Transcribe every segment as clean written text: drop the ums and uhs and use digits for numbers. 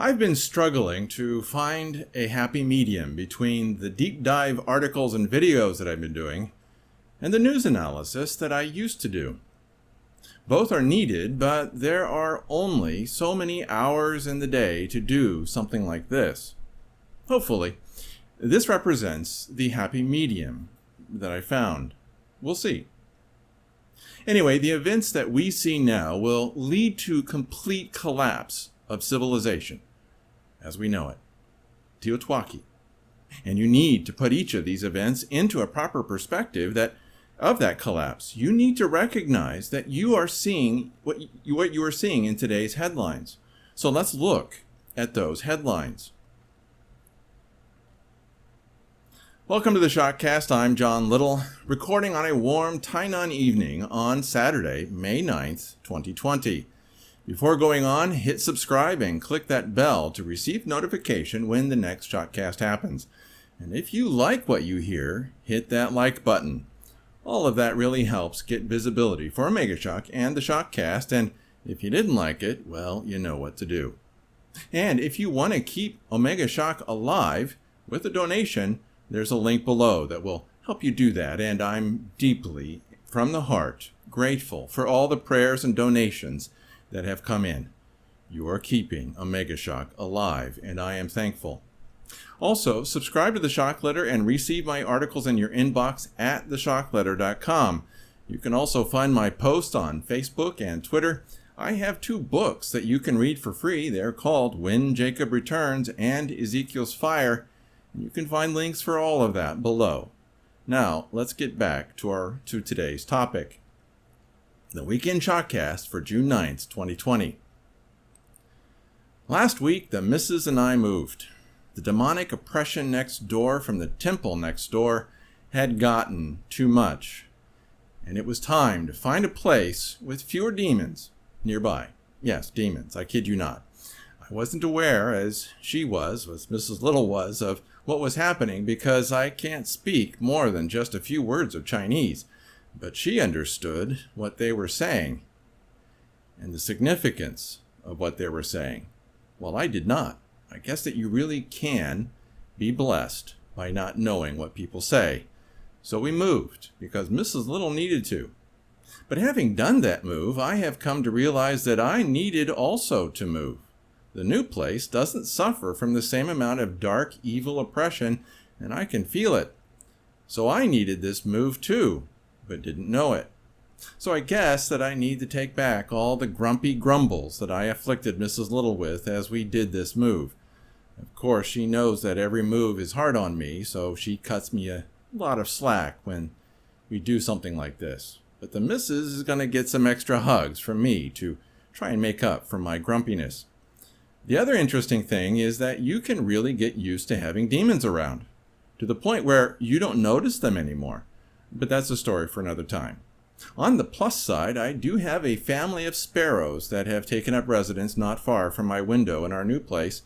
I've been struggling to find a happy medium between the deep dive articles and videos that I've been doing and the news analysis that I used to do. Both are needed, but there are only so many hours in the day to do something like this. Hopefully, this represents the happy medium that I found. We'll see. Anyway, the events that we see now will lead to complete collapse of civilization as we know it. Teotihuacan. And you need to put each of these events into a proper perspective of that collapse. You need to recognize that you are seeing what you are seeing in today's headlines. So let's look at those headlines. Welcome to the Shockcast. I'm John Little, recording on a warm Tainan evening on Saturday, May 9th, 2020. Before going on, hit subscribe and click that bell to receive notification when the next Shockcast happens. And if you like what you hear, hit that like button. All of that really helps get visibility for Omega Shock and the Shockcast, and if you didn't like it, well, you know what to do. And if you want to keep Omega Shock alive with a donation, there's a link below that will help you do that, and I'm deeply, from the heart, grateful for all the prayers and donations that have come in. You are keeping Omega Shock alive, and I am thankful. Also, subscribe to the Shock Letter and receive my articles in your inbox at theshockletter.com. You can also find my posts on Facebook and Twitter. I have 2 books that you can read for free. They're called When Jacob Returns and Ezekiel's Fire. And you can find links for all of that below. Now, let's get back to today's topic. The Weekend Shockcast for June 9th, 2020. Last week, the missus and I moved. The demonic oppression next door from the temple next door had gotten too much. And it was time to find a place with fewer demons nearby. Yes, demons, I kid you not. I wasn't aware, as Mrs. Little was, of what was happening because I can't speak more than just a few words of Chinese. But she understood what they were saying and the significance of what they were saying. Well, I did not. I guess that you really can be blessed by not knowing what people say. So we moved because Mrs. Little needed to. But having done that move, I have come to realize that I needed also to move. The new place doesn't suffer from the same amount of dark, evil oppression, and I can feel it. So I needed this move too, but didn't know it. So I guess that I need to take back all the grumpy grumbles that I afflicted Mrs. Little with as we did this move. Of course, she knows that every move is hard on me, so she cuts me a lot of slack when we do something like this. But the missus is going to get some extra hugs from me to try and make up for my grumpiness. The other interesting thing is that you can really get used to having demons around, to the point where you don't notice them anymore. But that's a story for another time. On the plus side, I do have a family of sparrows that have taken up residence not far from my window in our new place.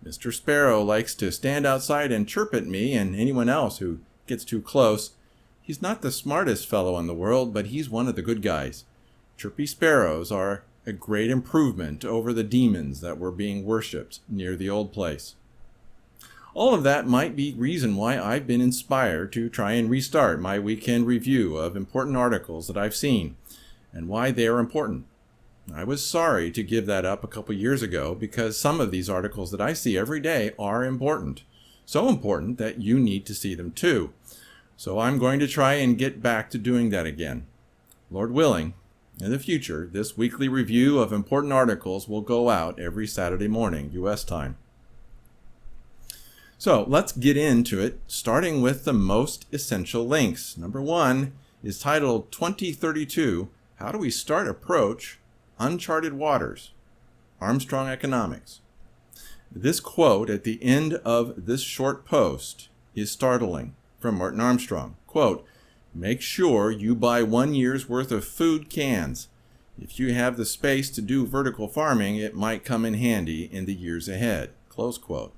Mr. Sparrow likes to stand outside and chirp at me and anyone else who gets too close. He's not the smartest fellow in the world, but he's one of the good guys. Chirpy sparrows are a great improvement over the demons that were being worshipped near the old place. All of that might be reason why I've been inspired to try and restart my weekend review of important articles that I've seen and why they are important. I was sorry to give that up a couple years ago because some of these articles that I see every day are important. So important that you need to see them too. So I'm going to try and get back to doing that again. Lord willing, in the future, this weekly review of important articles will go out every Saturday morning, U.S. time. So let's get into it, starting with the most essential links. Number 1 is titled 2032, How Do We Start Approach Uncharted Waters? Armstrong Economics. This quote at the end of this short post is startling from Martin Armstrong. Quote, "Make sure you buy 1 year's worth of food cans. If you have the space to do vertical farming, it might come in handy in the years ahead." Close quote.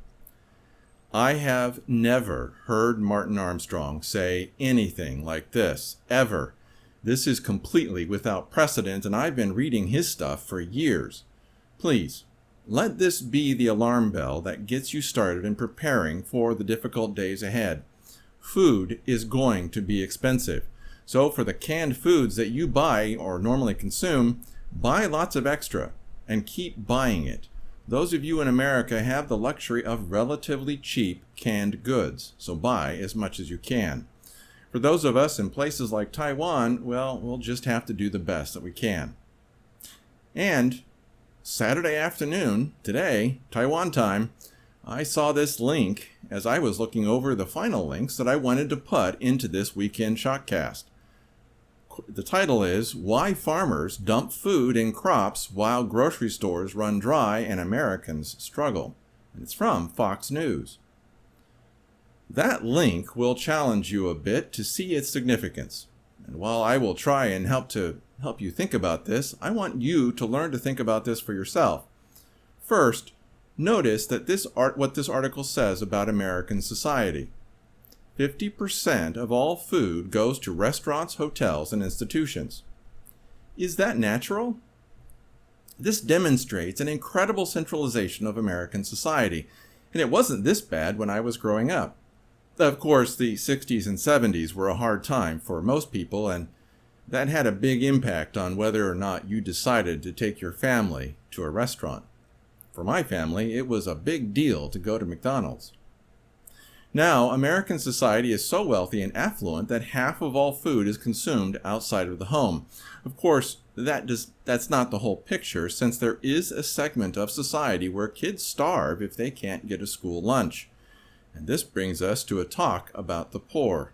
I have never heard Martin Armstrong say anything like this, ever. This is completely without precedent, and I've been reading his stuff for years. Please, Let this be the alarm bell that gets you started in preparing for the difficult days ahead. Food is going to be expensive. So for the canned foods that you buy or normally consume, buy lots of extra and keep buying it. Those of you in America have the luxury of relatively cheap canned goods, so buy as much as you can. For those of us in places like Taiwan, well, we'll just have to do the best that we can. And Saturday afternoon, today, Taiwan time, I saw this link as I was looking over the final links that I wanted to put into this Weekend Shockcast. The title is, Why Farmers Dump Food and Crops While Grocery Stores Run Dry and Americans Struggle. And it's from Fox News. That link will challenge you a bit to see its significance. And while I will try and help you think about this, I want you to learn to think about this for yourself. First, notice that what this article says about American society. 50% of all food goes to restaurants, hotels, and institutions. Is that natural? This demonstrates an incredible centralization of American society, and it wasn't this bad when I was growing up. Of course, the 60s and 70s were a hard time for most people, and that had a big impact on whether or not you decided to take your family to a restaurant. For my family, it was a big deal to go to McDonald's. Now, American society is so wealthy and affluent that half of all food is consumed outside of the home. Of course, that's not the whole picture, since there is a segment of society where kids starve if they can't get a school lunch. And this brings us to a talk about the poor.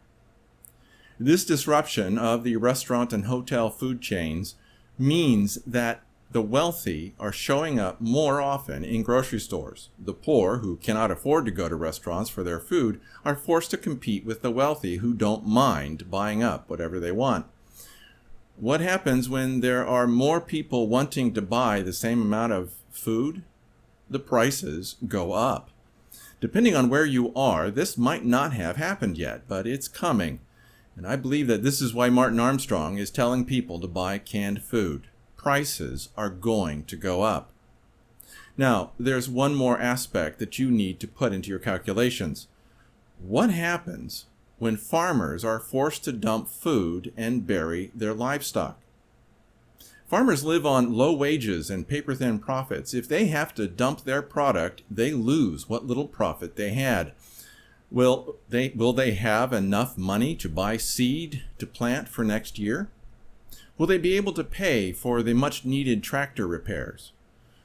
This disruption of the restaurant and hotel food chains means that the wealthy are showing up more often in grocery stores. The poor, who cannot afford to go to restaurants for their food, are forced to compete with the wealthy who don't mind buying up whatever they want. What happens when there are more people wanting to buy the same amount of food? The prices go up. Depending on where you are, this might not have happened yet, but it's coming. And I believe that this is why Martin Armstrong is telling people to buy canned food. Prices are going to go up. Now, there's one more aspect that you need to put into your calculations. What happens when farmers are forced to dump food and bury their livestock? Farmers live on low wages and paper-thin profits. If they have to dump their product, they lose what little profit they had. Will they have enough money to buy seed to plant for next year? Will they be able to pay for the much-needed tractor repairs?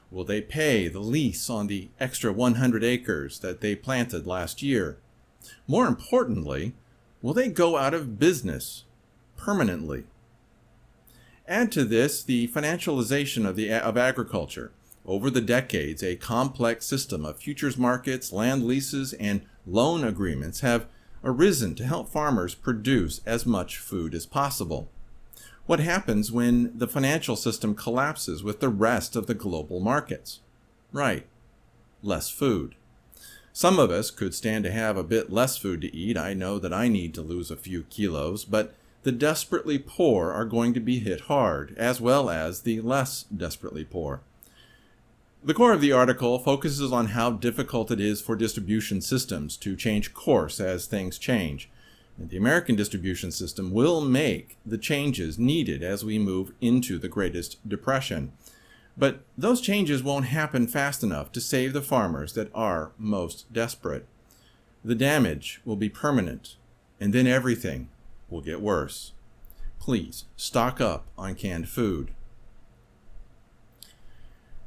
Will they pay the lease on the extra 100 acres that they planted last year? More importantly, will they go out of business permanently? Add to this the financialization of agriculture. Over the decades, a complex system of futures markets, land leases, and loan agreements have arisen to help farmers produce as much food as possible. What happens when the financial system collapses with the rest of the global markets? Right, less food. Some of us could stand to have a bit less food to eat. I know that I need to lose a few kilos, but the desperately poor are going to be hit hard, as well as the less desperately poor. The core of the article focuses on how difficult it is for distribution systems to change course as things change. And the American distribution system will make the changes needed as we move into the Greatest Depression. But those changes won't happen fast enough to save the farmers that are most desperate. The damage will be permanent, and then everything will get worse. Please stock up on canned food.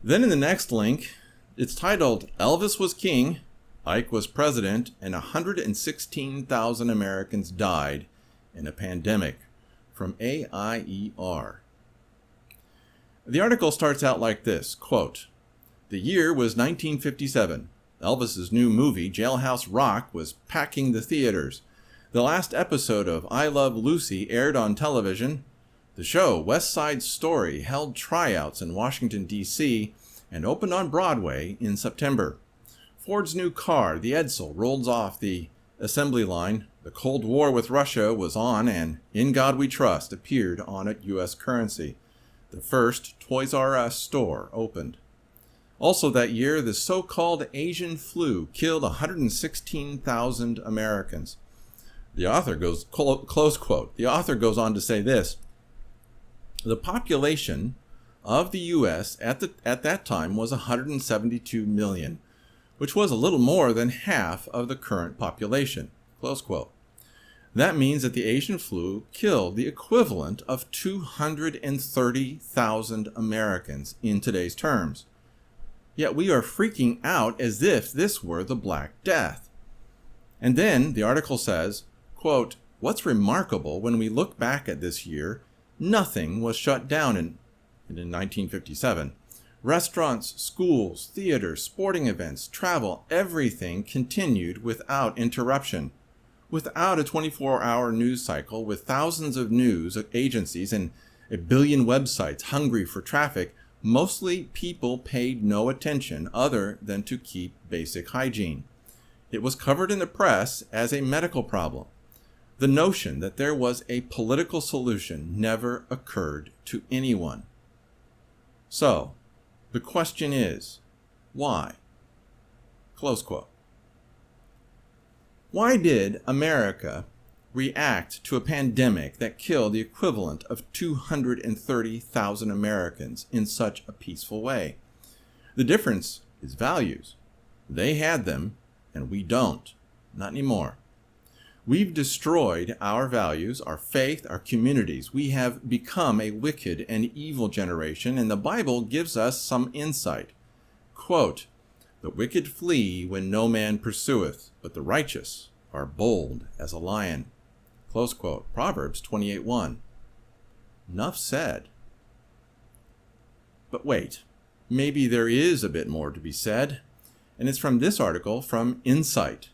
Then in the next link, it's titled, Elvis Was King, Ike Was President, and 116,000 Americans died in a pandemic, from AIER. The article starts out like this, quote, The year was 1957. Elvis's new movie, Jailhouse Rock, was packing the theaters. The last episode of I Love Lucy aired on television. The show, West Side Story, held tryouts in Washington, D.C., and opened on Broadway in September. Ford's new car, the Edsel, rolls off the assembly line. The Cold War with Russia was on, and In God We Trust appeared on U.S. currency. The first Toys R Us store opened. Also that year, the so-called Asian flu killed 116,000 Americans. The author goes, close quote, the author goes on to say this: the population of the U.S. at that time was 172 million, which was a little more than half of the current population, close quote. That means that the Asian flu killed the equivalent of 230,000 Americans in today's terms. Yet we are freaking out as if this were the Black Death. And then the article says, quote, what's remarkable when we look back at this year, nothing was shut down in 1957. Restaurants, schools, theaters, sporting events, travel, everything continued without interruption. Without a 24-hour news cycle, with thousands of news agencies and a billion websites hungry for traffic, mostly people paid no attention other than to keep basic hygiene. It was covered in the press as a medical problem. The notion that there was a political solution never occurred to anyone. So, the question is, why? Close quote. Why did America react to a pandemic that killed the equivalent of 230,000 Americans in such a peaceful way? The difference is values. They had them, and we don't. Not anymore. We've destroyed our values, our faith, our communities. We have become a wicked and evil generation, and the Bible gives us some insight. Quote, the wicked flee when no man pursueth, but the righteous are bold as a lion. Close quote. Proverbs 28:1. Enough said. But wait, maybe there is a bit more to be said, and it's from this article from Insight.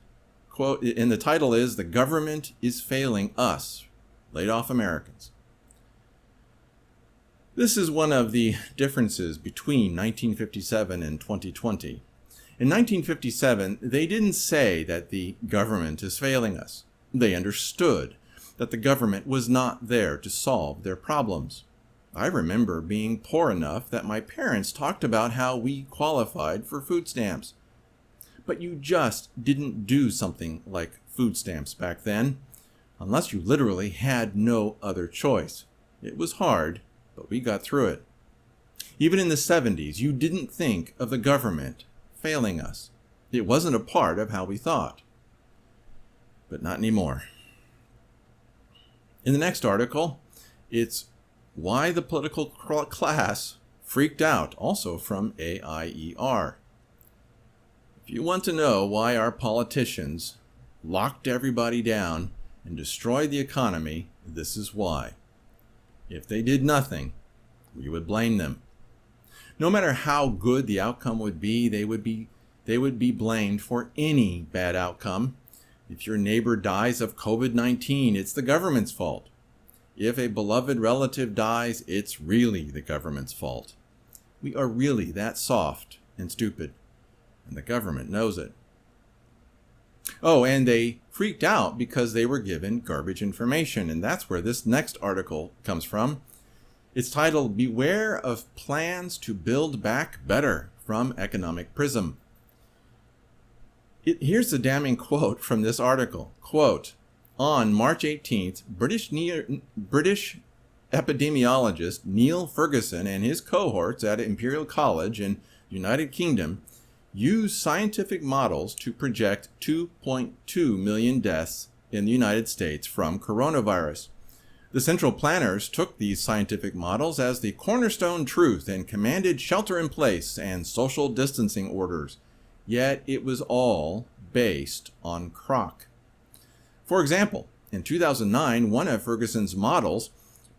Quote, and the title is, The Government is Failing Us, Laid Off Americans. This is one of the differences between 1957 and 2020. In 1957, they didn't say that the government is failing us. They understood that the government was not there to solve their problems. I remember being poor enough that my parents talked about how we qualified for food stamps. But you just didn't do something like food stamps back then, unless you literally had no other choice. It was hard, but we got through it. Even in the 70s, you didn't think of the government failing us. It wasn't a part of how we thought. But not anymore. In the next article, it's why the political class freaked out, also from AIER. If you want to know why our politicians locked everybody down and destroyed the economy, this is why. If they did nothing, we would blame them. No matter how good the outcome would be, they would be blamed for any bad outcome. If your neighbor dies of COVID-19, it's the government's fault. If a beloved relative dies, it's really the government's fault. We are really that soft and stupid, and the government knows it. Oh, and they freaked out because they were given garbage information, and that's where this next article comes from. It's titled, Beware of Plans to Build Back Better, from Economic Prism. Here's the damning quote from this article. Quote, on March 18th, British epidemiologist Neil Ferguson and his cohorts at Imperial College in United Kingdom used scientific models to project 2.2 million deaths in the United States from coronavirus. The central planners took these scientific models as the cornerstone truth and commanded shelter in place and social distancing orders. Yet it was all based on crock. For example, in 2009, one of Ferguson's models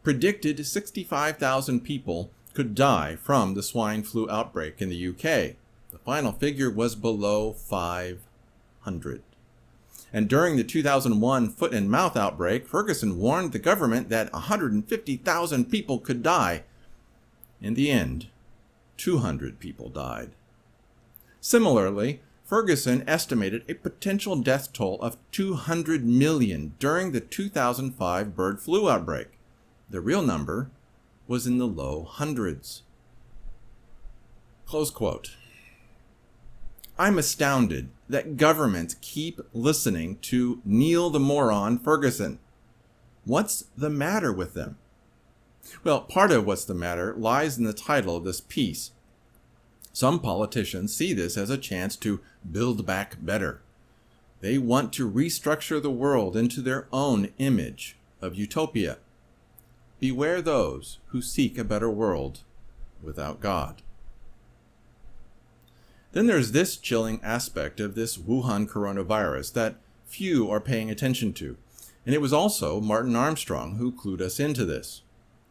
predicted 65,000 people could die from the swine flu outbreak in the UK. The final figure was below 500. And during the 2001 foot and mouth outbreak, Ferguson warned the government that 150,000 people could die. In the end, 200 people died. Similarly, Ferguson estimated a potential death toll of 200 million during the 2005 bird flu outbreak. The real number was in the low hundreds. Close quote. I'm astounded that governments keep listening to Neil the Moron Ferguson. What's the matter with them? Well, part of what's the matter lies in the title of this piece. Some politicians see this as a chance to build back better. They want to restructure the world into their own image of utopia. Beware those who seek a better world without God. Then there's this chilling aspect of this Wuhan coronavirus that few are paying attention to. And it was also Martin Armstrong who clued us into this.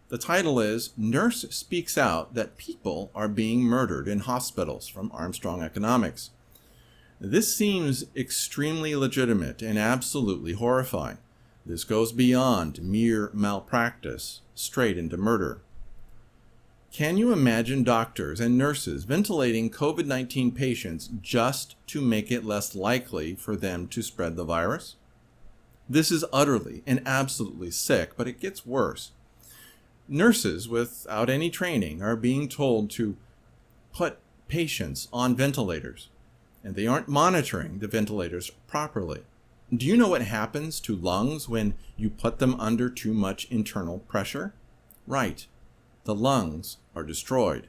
The title is Nurse Speaks Out That People Are Being Murdered in Hospitals from Armstrong Economics. This seems extremely legitimate and absolutely horrifying. This goes beyond mere malpractice, straight into murder. Can you imagine doctors and nurses ventilating COVID-19 patients just to make it less likely for them to spread the virus? This is utterly and absolutely sick, but it gets worse. Nurses without any training are being told to put patients on ventilators, and they aren't monitoring the ventilators properly. Do you know what happens to lungs when you put them under too much internal pressure? Right, the lungs are destroyed.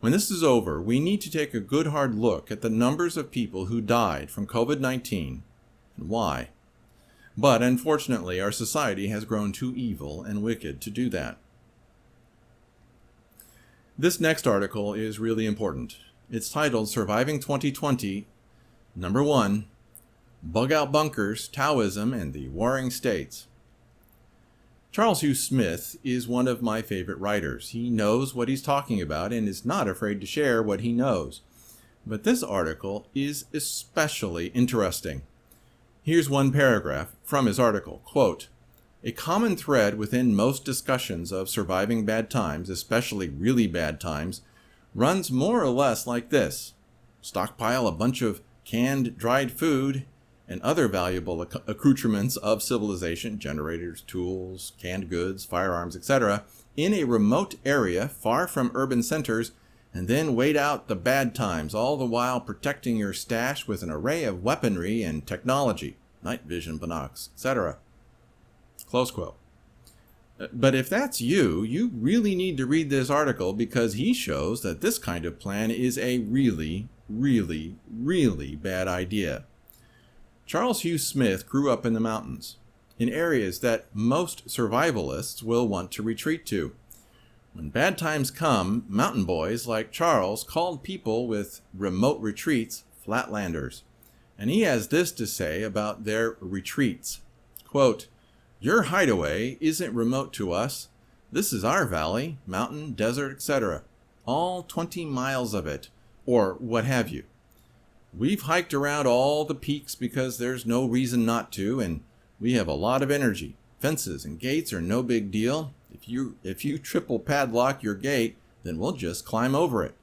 When this is over, we need to take a good hard look at the numbers of people who died from COVID-19 and why. But unfortunately, our society has grown too evil and wicked to do that. This next article is really important. It's titled Surviving 2020, Number 1, Bug Out Bunkers, Taoism, and the Warring States. Charles Hugh Smith is one of my favorite writers. He knows what he's talking about and is not afraid to share what he knows. But this article is especially interesting. Here's one paragraph from his article. Quote, a common thread within most discussions of surviving bad times, especially really bad times, runs more or less like this. Stockpile a bunch of canned, dried food and other valuable accoutrements of civilization, generators, tools, canned goods, firearms, etc., in a remote area far from urban centers, and then wait out the bad times, all the while protecting your stash with an array of weaponry and technology, night vision binocs, etc. Close quote. But if that's you, you really need to read this article because he shows that this kind of plan is a really, really, really bad idea. Charles Hugh Smith grew up in the mountains, in areas that most survivalists will want to retreat to. When bad times come, mountain boys like Charles called people with remote retreats flatlanders. And he has this to say about their retreats. Quote, your hideaway isn't remote to us. This is our valley, mountain, desert, etc. All 20 miles of it, or what have you. We've hiked around all the peaks because there's no reason not to, and we have a lot of energy. Fences and gates are no big deal. If you triple padlock your gate, then we'll just climb over it.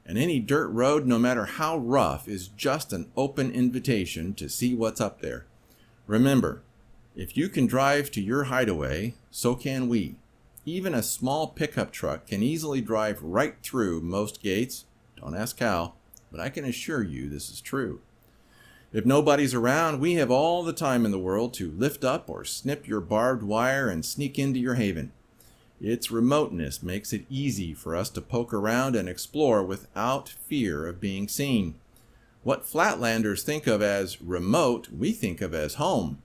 And any dirt road, no matter how rough, is just an open invitation to see what's up there. Remember, if you can drive to your hideaway, so can we. Even a small pickup truck can easily drive right through most gates. Don't ask how, but I can assure you this is true. If nobody's around, we have all the time in the world to lift up or snip your barbed wire and sneak into your haven. Its remoteness makes it easy for us to poke around and explore without fear of being seen. What flatlanders think of as remote, we think of as home.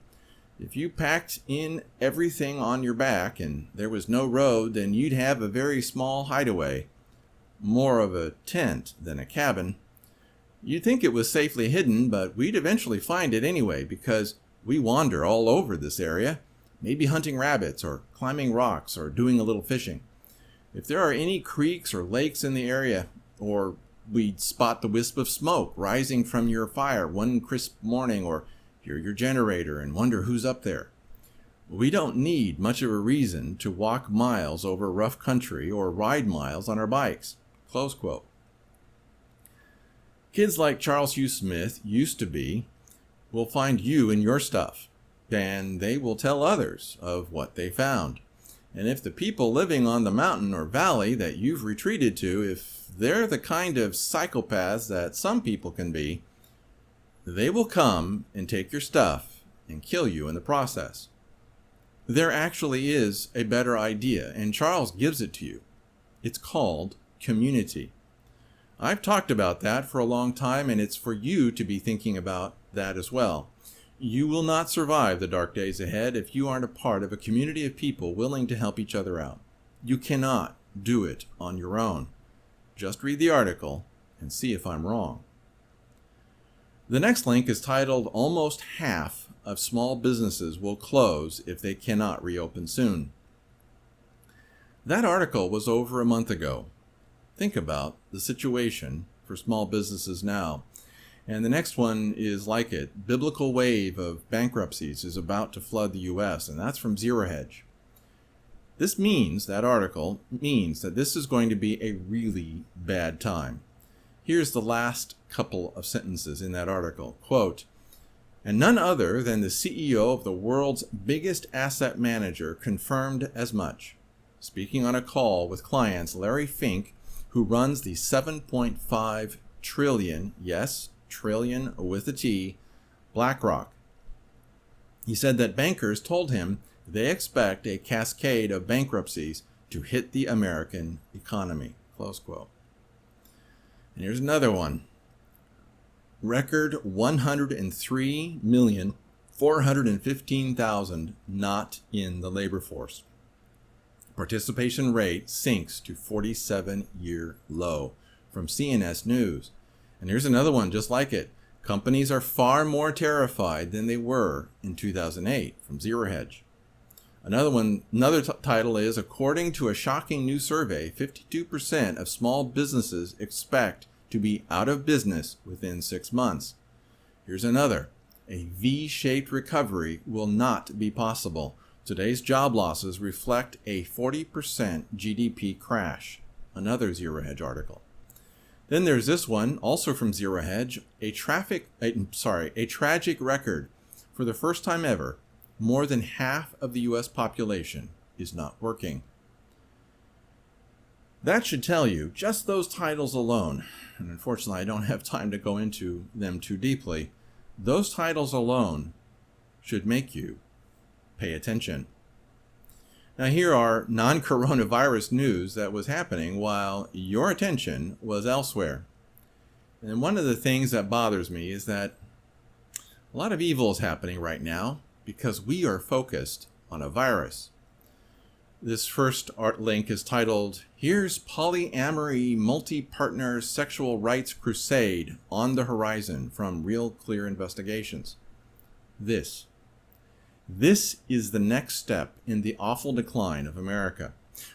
If you packed in everything on your back and there was no road, then you'd have a very small hideaway, more of a tent than a cabin. You'd think it was safely hidden, but we'd eventually find it anyway because we wander all over this area, maybe hunting rabbits or climbing rocks or doing a little fishing. If there are any creeks or lakes in the area, or we'd spot the wisp of smoke rising from your fire one crisp morning, or hear your generator and wonder who's up there. We don't need much of a reason to walk miles over rough country or ride miles on our bikes. Close quote. Kids like Charles Hugh Smith used to be will find you in your stuff, and they will tell others of what they found. And if the people living on the mountain or valley that you've retreated to, if they're the kind of psychopaths that some people can be, they will come and take your stuff and kill you in the process. There actually is a better idea, and Charles gives it to you. It's called community. I've talked about that for a long time, and it's for you to be thinking about that as well. You will not survive the dark days ahead if you aren't a part of a community of people willing to help each other out. You cannot do it on your own. Just read the article and see if I'm wrong. The next link is titled, "Almost Half of Small Businesses Will Close If They Cannot Reopen Soon." That article was over a month ago. Think about the situation for small businesses now. And the next one is like it. Biblical wave of bankruptcies is about to flood the U.S., and that's from Zero Hedge. That article means that this is going to be a really bad time. Here's the last couple of sentences in that article. Quote, "And none other than the CEO of the world's biggest asset manager confirmed as much. Speaking on a call with clients, Larry Fink, who runs the $7.5 trillion, yes, trillion with a T, BlackRock. He said that bankers told him they expect a cascade of bankruptcies to hit the American economy." Close quote. And here's another one. Record 103,415,000 not in the labor force. Participation rate sinks to 47-year low from CNS News. And here's another one just like it. Companies are far more terrified than they were in 2008 from Zero Hedge. Another title is, according to a shocking new survey, 52% of small businesses expect to be out of business within 6 months. Here's another. A V-shaped recovery will not be possible. Today's job losses reflect a 40% GDP crash. Another Zero Hedge article. Then there's this one, also from Zero Hedge, a tragic record. For the first time ever, more than half of the U.S. population is not working. That should tell you, just those titles alone, and unfortunately I don't have time to go into them too deeply, those titles alone should make you pay attention. Now here are non-coronavirus news that was happening while your attention was elsewhere. And one of the things that bothers me is that a lot of evil is happening right now because we are focused on a virus. This first art link is titled, "Here's Polyamory Multi-Partner Sexual Rights Crusade on the Horizon" from Real Clear Investigations. This is the next step in the awful decline of America.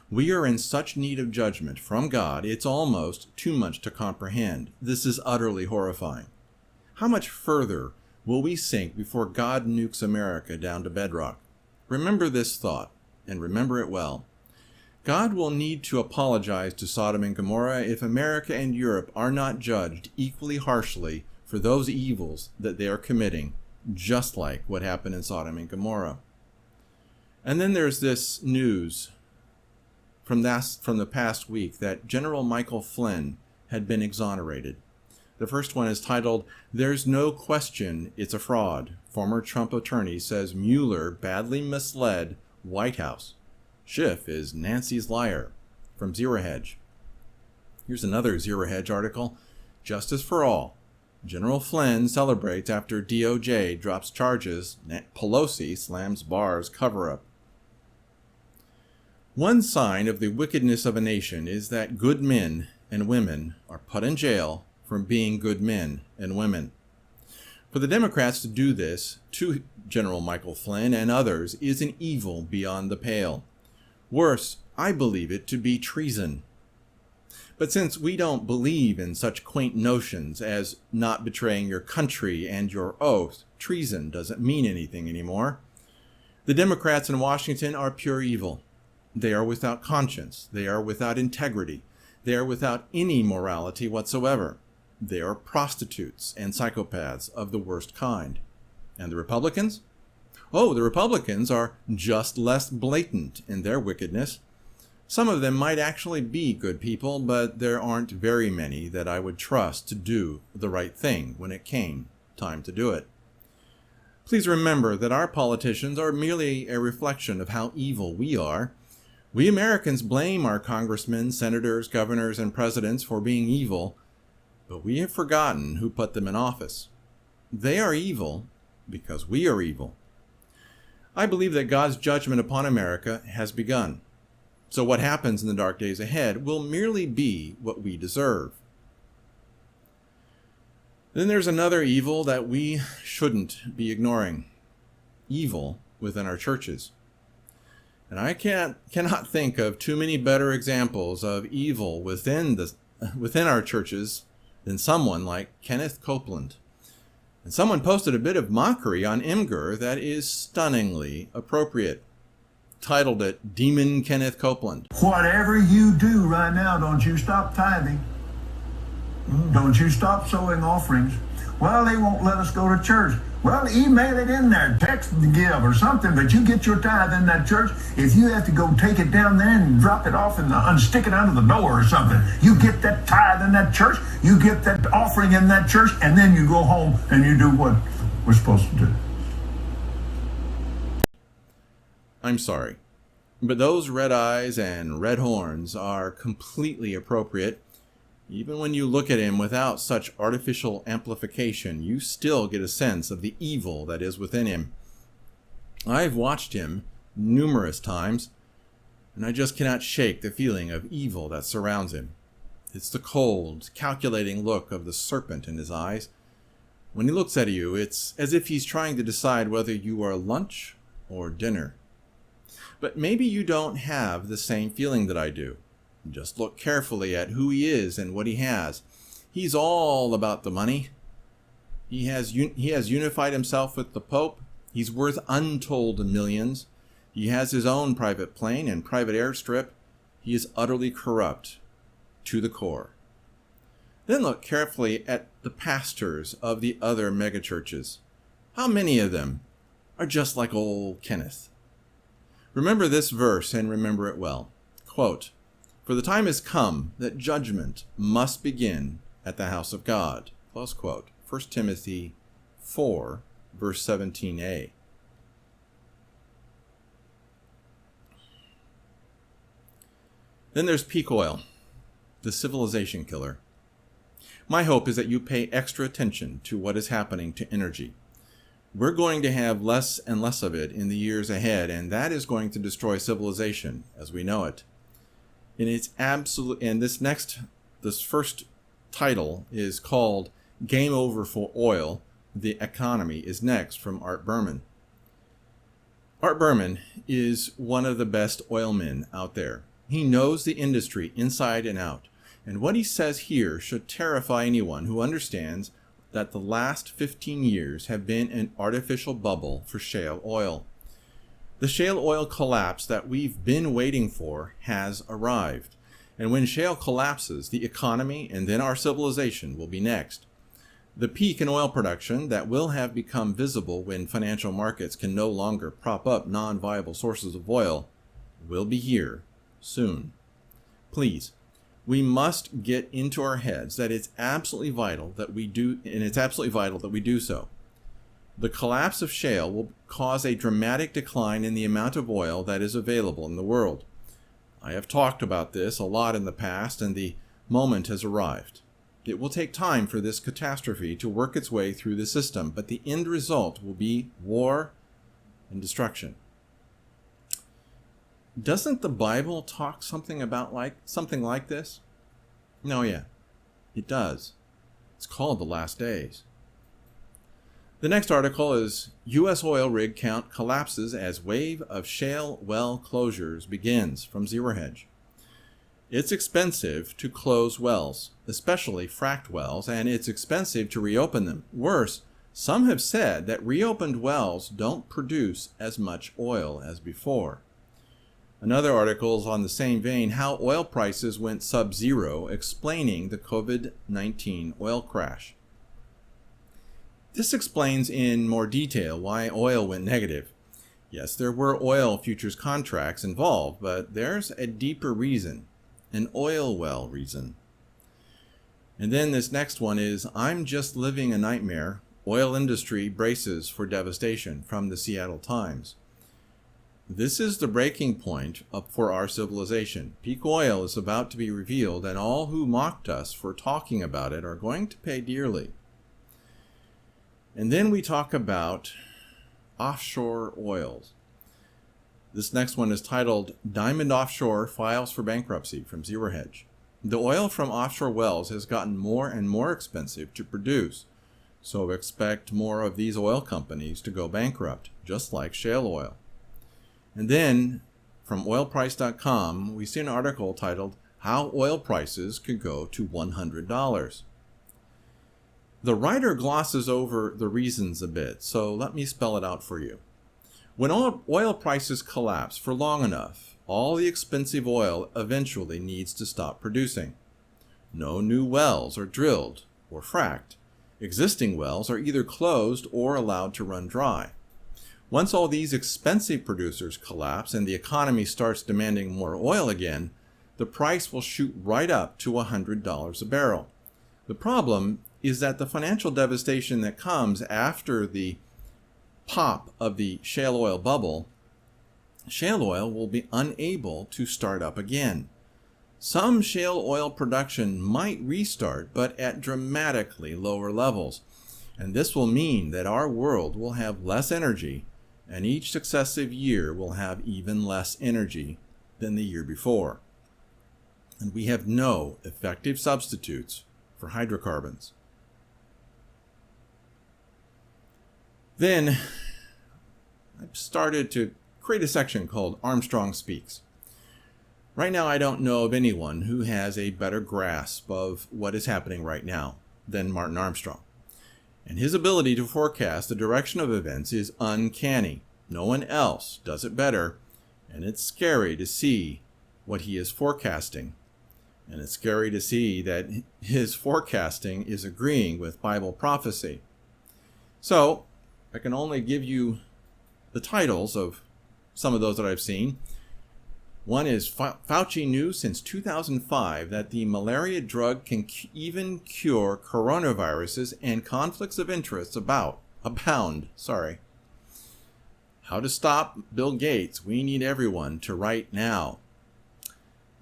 We are in such need of judgment from God, it's almost too much to comprehend. This is utterly horrifying. How much further will we sink before God nukes America down to bedrock? Remember this thought, and remember it well. God will need to apologize to Sodom and Gomorrah if America and Europe are not judged equally harshly for those evils that they are committing, just like what happened in Sodom and Gomorrah. And then there's this news from the past week that General Michael Flynn had been exonerated. The first one is titled, "There's no question it's a fraud. Former Trump attorney says Mueller badly misled White House. Schiff is Nancy's liar," from Zero Hedge. Here's another Zero Hedge article, "Justice for All. General Flynn celebrates after DOJ drops charges. Pelosi slams Barr's cover-up." One sign of the wickedness of a nation is that good men and women are put in jail for being good men and women. For the Democrats to do this to General Michael Flynn and others is an evil beyond the pale. Worse, I believe it to be treason. But since we don't believe in such quaint notions as not betraying your country and your oath, treason doesn't mean anything anymore. The Democrats in Washington are pure evil. They are without conscience. They are without integrity. They are without any morality whatsoever. They are prostitutes and psychopaths of the worst kind. And the Republicans? Oh, the Republicans are just less blatant in their wickedness. Some of them might actually be good people, but there aren't very many that I would trust to do the right thing when it came time to do it. Please remember that our politicians are merely a reflection of how evil we are. We Americans blame our congressmen, senators, governors, and presidents for being evil, but we have forgotten who put them in office. They are evil because we are evil. I believe that God's judgment upon America has begun. So what happens in the dark days ahead will merely be what we deserve. Then there's another evil that we shouldn't be ignoring. Evil within our churches. And I cannot think of too many better examples of evil within our churches than someone like Kenneth Copeland. And someone posted a bit of mockery on Imgur that is stunningly appropriate. Titled it, Demon Kenneth Copeland. Whatever you do right now, don't you stop tithing. Don't you stop sowing offerings. Well, they won't let us go to church. Well, email it in there, text to give or something, but you get your tithe in that church. If you have to go take it down there and drop it off and stick it under the door or something, you get that tithe in that church, you get that offering in that church, and then you go home and you do what we're supposed to do. I'm sorry, but those red eyes and red horns are completely appropriate. Even when you look at him without such artificial amplification, you still get a sense of the evil that is within him. I've watched him numerous times, and I just cannot shake the feeling of evil that surrounds him. It's the cold, calculating look of the serpent in his eyes. When he looks at you, it's as if he's trying to decide whether you are lunch or dinner. But maybe you don't have the same feeling that I do. Just look carefully at who he is and what he has. He's all about the money. He has unified himself with the Pope. He's worth untold millions. He has his own private plane and private airstrip. He is utterly corrupt to the core. Then look carefully at the pastors of the other megachurches. How many of them are just like old Kenneth? Remember this verse and remember it well. Quote, "For the time has come that judgment must begin at the house of God." Close quote. 1 Timothy 4, verse 17a. Then there's peak oil, the civilization killer. My hope is that you pay extra attention to what is happening to energy. We're going to have less and less of it in the years ahead, and that is going to destroy civilization as we know it. And it's absolute. And this first title is called "Game Over for Oil. The Economy is Next" from Art Berman. Art Berman is one of the best oil men out there. He knows the industry inside and out. And what he says here should terrify anyone who understands that the last 15 years have been an artificial bubble for shale oil. The shale oil collapse that we've been waiting for has arrived. And when shale collapses, the economy and then our civilization will be next. The peak in oil production that will have become visible when financial markets can no longer prop up non-viable sources of oil will be here soon. Please, we must get into our heads that it's absolutely vital that we do, and it's absolutely vital that we do so. The collapse of shale will cause a dramatic decline in the amount of oil that is available in the world. I have talked about this a lot in the past, and the moment has arrived. It will take time for this catastrophe to work its way through the system, but the end result will be war and destruction. Doesn't the Bible talk something like this? No, yeah, it does. It's called the last days. The next article is U.S. oil rig count collapses as wave of shale well closures begins from Zero Hedge. It's expensive to close wells, especially fracked wells, and it's expensive to reopen them. Worse, some have said that reopened wells don't produce as much oil as before. Another article is on the same vein, how oil prices went sub-zero, explaining the COVID-19 oil crash. This explains in more detail why oil went negative. Yes, there were oil futures contracts involved, but there's a deeper reason, an oil well reason. And then this next one is, I'm just living a nightmare. Oil industry braces for devastation, from the Seattle Times. This is the breaking point for our civilization. Peak oil is about to be revealed, and all who mocked us for talking about it are going to pay dearly. And then we talk about offshore oils. This next one is titled, Diamond Offshore Files for Bankruptcy, from Zero Hedge. The oil from offshore wells has gotten more and more expensive to produce, so expect more of these oil companies to go bankrupt, just like shale oil. And then, from oilprice.com, we see an article titled, How Oil Prices Could Go to $100. The writer glosses over the reasons a bit, so let me spell it out for you. When oil prices collapse for long enough, all the expensive oil eventually needs to stop producing. No new wells are drilled or fracked. Existing wells are either closed or allowed to run dry. Once all these expensive producers collapse and the economy starts demanding more oil again, the price will shoot right up to $100 a barrel. The problem is that the financial devastation that comes after the pop of the shale oil bubble, shale oil will be unable to start up again. Some shale oil production might restart, but at dramatically lower levels. And this will mean that our world will have less energy, and each successive year will have even less energy than the year before. And we have no effective substitutes for hydrocarbons. Then I started to create a section called Armstrong Speaks. Right now, I don't know of anyone who has a better grasp of what is happening right now than Martin Armstrong. And his ability to forecast the direction of events is uncanny. No one else does it better, and it's scary to see what he is forecasting. And it's scary to see that his forecasting is agreeing with Bible prophecy. So, I can only give you the titles of some of those that I've seen. One is Fauci knew since 2005 that the malaria drug can even cure coronaviruses, and conflicts of interest abound. How to stop Bill Gates. We need everyone to write now.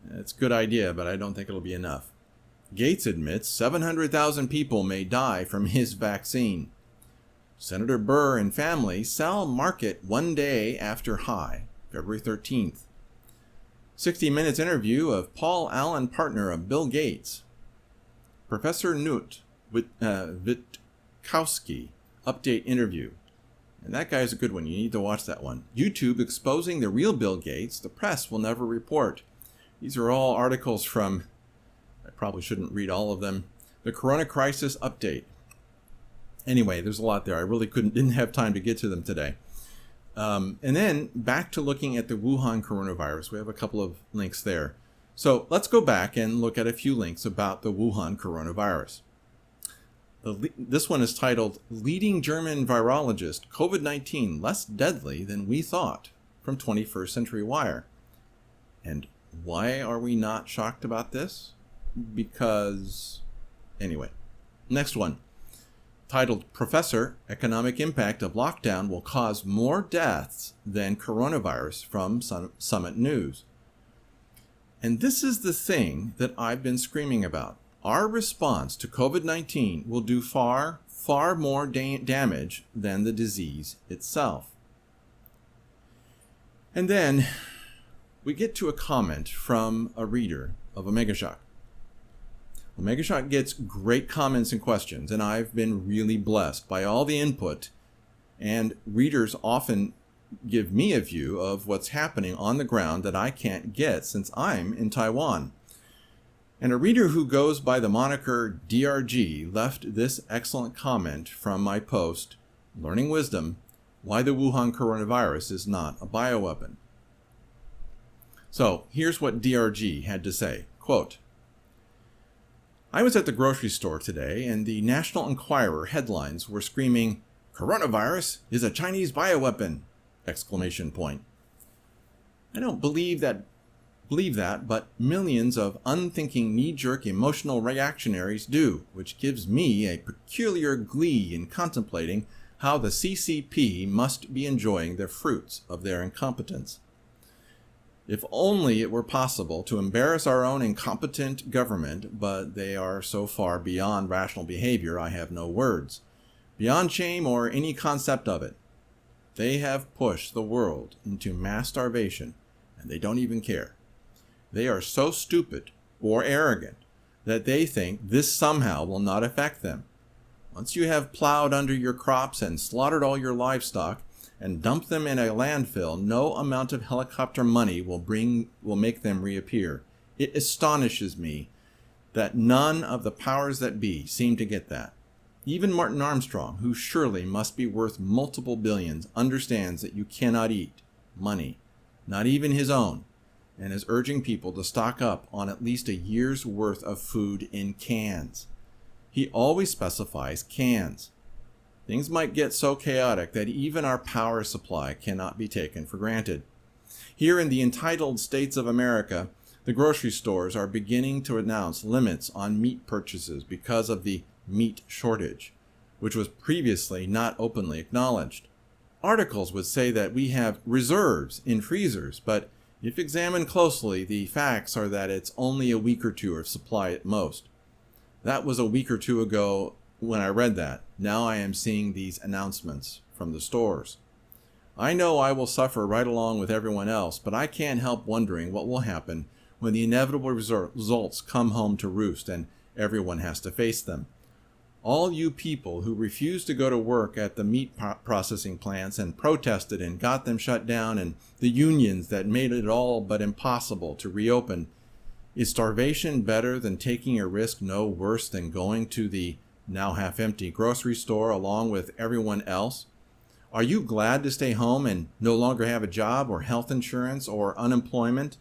It's a good idea, but I don't think it'll be enough. Gates admits 700,000 people may die from his vaccine. Senator Burr and family sell market one day after high, February 13th. 60 Minutes interview of Paul Allen, partner of Bill Gates. Professor Knut Witkowski, update interview. And that guy's a good one. You need to watch that one. YouTube exposing the real Bill Gates. The press will never report. These are all articles from, I probably shouldn't read all of them. The Corona Crisis update. Anyway, there's a lot there. I really didn't have time to get to them today. And then back to looking at the Wuhan coronavirus. We have a couple of links there. So let's go back and look at a few links about the Wuhan coronavirus. This one is titled, Leading German Virologist, COVID-19 Less Deadly Than We Thought, from 21st Century Wire. And why are we not shocked about this? Because, anyway. Next one, titled, Professor, Economic Impact of Lockdown Will Cause More Deaths Than Coronavirus, from Summit News. And this is the thing that I've been screaming about. Our response to COVID-19 will do far, far more damage than the disease itself. And then we get to a comment from a reader of Omega Shock. Omega Shock gets great comments and questions, and I've been really blessed by all the input, and readers often give me a view of what's happening on the ground that I can't get since I'm in Taiwan. And a reader who goes by the moniker DRG left this excellent comment from my post, Learning Wisdom, Why the Wuhan Coronavirus is Not a Bioweapon. So here's what DRG had to say, quote, I was at the grocery store today and the National Enquirer headlines were screaming, Coronavirus is a Chinese bioweapon. Exclamation point. I don't believe that, but millions of unthinking knee-jerk emotional reactionaries do, which gives me a peculiar glee in contemplating how the CCP must be enjoying the fruits of their incompetence. If only it were possible to embarrass our own incompetent government, but they are so far beyond rational behavior I have no words. Beyond shame or any concept of it. They have pushed the world into mass starvation, and they don't even care. They are so stupid or arrogant that they think this somehow will not affect them. Once you have plowed under your crops and slaughtered all your livestock and dumped them in a landfill, no amount of helicopter money will make them reappear. It astonishes me that none of the powers that be seem to get that. Even Martin Armstrong, who surely must be worth multiple billions, understands that you cannot eat money, not even his own, and is urging people to stock up on at least a year's worth of food in cans. He always specifies cans. Things might get so chaotic that even our power supply cannot be taken for granted. Here in the entitled states of America, the grocery stores are beginning to announce limits on meat purchases because of the meat shortage, which was previously not openly acknowledged. Articles would say that we have reserves in freezers, but if examined closely, the facts are that it's only a week or two of supply at most. That was a week or two ago when I read that. Now I am seeing these announcements from the stores. I know I will suffer right along with everyone else, but I can't help wondering what will happen when the inevitable results come home to roost and everyone has to face them. All you people who refused to go to work at the meat processing plants and protested and got them shut down, and the unions that made it all but impossible to reopen, is starvation better than taking a risk no worse than going to the now half-empty grocery store along with everyone else? Are you glad to stay home and no longer have a job or health insurance or unemployment,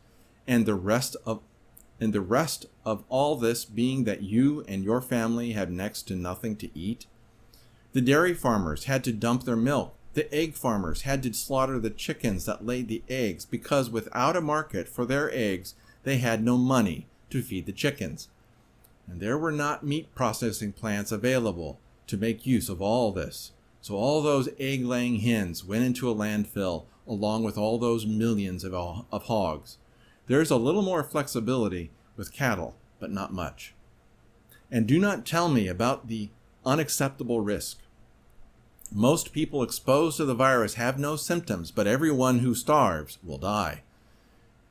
and the rest of all this being that you and your family have next to nothing to eat? The dairy farmers had to dump their milk. The egg farmers had to slaughter the chickens that laid the eggs because without a market for their eggs, they had no money to feed the chickens. And there were not meat processing plants available to make use of all this. So all those egg-laying hens went into a landfill along with all those millions of hogs. There's a little more flexibility with cattle, but not much. And do not tell me about the unacceptable risk. Most people exposed to the virus have no symptoms, but everyone who starves will die.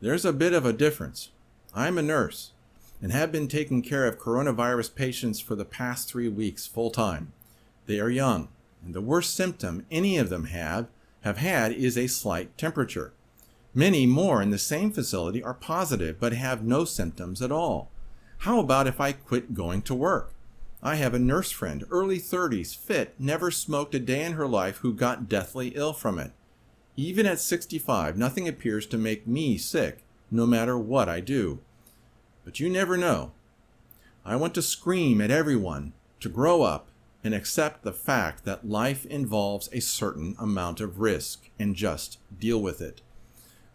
There's a bit of a difference. I'm a nurse and have been taking care of coronavirus patients for the past 3 weeks full-time. They are young, and the worst symptom any of them have had is a slight temperature. Many more in the same facility are positive but have no symptoms at all. How about if I quit going to work? I have a nurse friend, early 30s, fit, never smoked a day in her life, who got deathly ill from it. Even at 65, nothing appears to make me sick, no matter what I do. But you never know. I want to scream at everyone to grow up and accept the fact that life involves a certain amount of risk and just deal with it.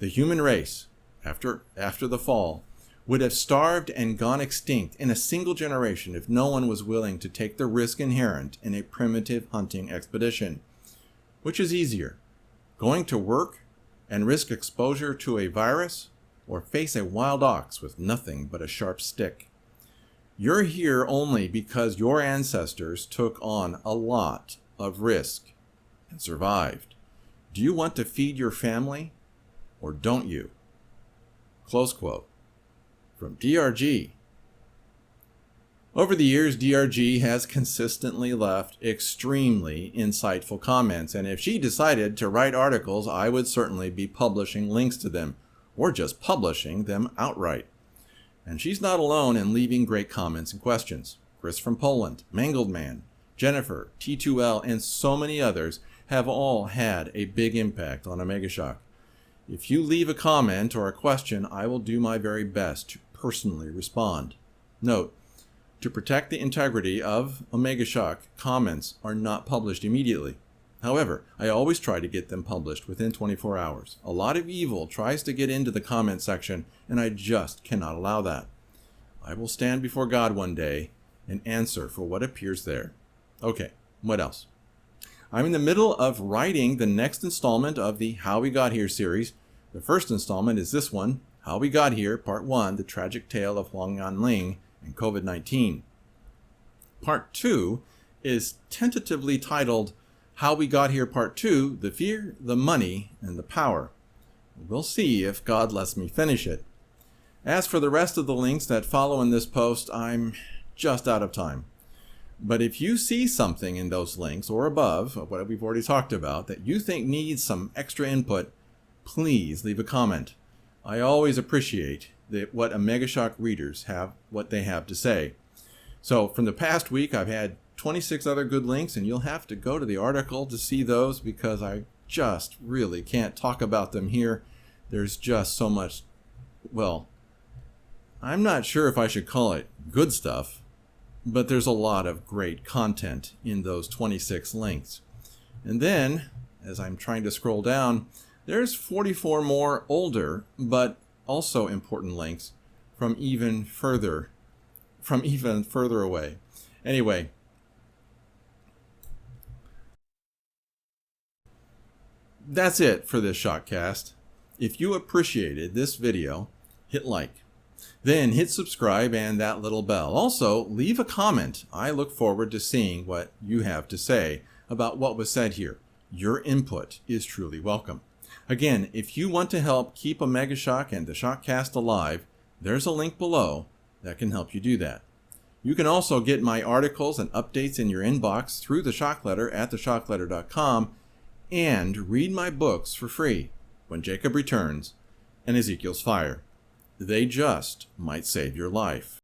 The human race, after the fall, would have starved and gone extinct in a single generation if no one was willing to take the risk inherent in a primitive hunting expedition. Which is easier, going to work and risk exposure to a virus, or face a wild ox with nothing but a sharp stick? You're here only because your ancestors took on a lot of risk and survived. Do you want to feed your family, or don't you? Close quote. From DRG. Over the years, DRG has consistently left extremely insightful comments, and if she decided to write articles, I would certainly be publishing links to them, or just publishing them outright. And she's not alone in leaving great comments and questions. Chris from Poland, Mangled Man, Jennifer, T2L, and so many others have all had a big impact on Omega Shock. If you leave a comment or a question, I will do my very best to personally respond. Note, to protect the integrity of Omega Shock, comments are not published immediately. However, I always try to get them published within 24 hours. A lot of evil tries to get into the comment section, and I just cannot allow that. I will stand before God one day and answer for what appears there. Okay, what else? I'm in the middle of writing the next installment of the How We Got Here series. The first installment is this one, How We Got Here, Part 1, The Tragic Tale of Huang YanLing and COVID-19. Part 2 is tentatively titled How We Got Here Part 2, The Fear, the Money, and the Power. We'll see if God lets me finish it. As for the rest of the links that follow in this post, I'm just out of time. But if you see something in those links or above, what we've already talked about, that you think needs some extra input, please leave a comment. I always appreciate what Omega Shock readers what they have to say. So from the past week, I've had 26 other good links, and you'll have to go to the article to see those because I just really can't talk about them here. There's just so much, well, I'm not sure if I should call it good stuff, but there's a lot of great content in those 26 links. And then, as I'm trying to scroll down, there's 44 more older, but also important links from even further away. Anyway, that's it for this Shockcast. If you appreciated this video, hit like. Then hit subscribe and that little bell. Also, leave a comment. I look forward to seeing what you have to say about what was said here. Your input is truly welcome. Again, if you want to help keep Omega Shock and the Shockcast alive, there's a link below that can help you do that. You can also get my articles and updates in your inbox through the Shock Letter at theshockletter.com and read my books for free, When Jacob Returns and Ezekiel's Fire. They just might save your life.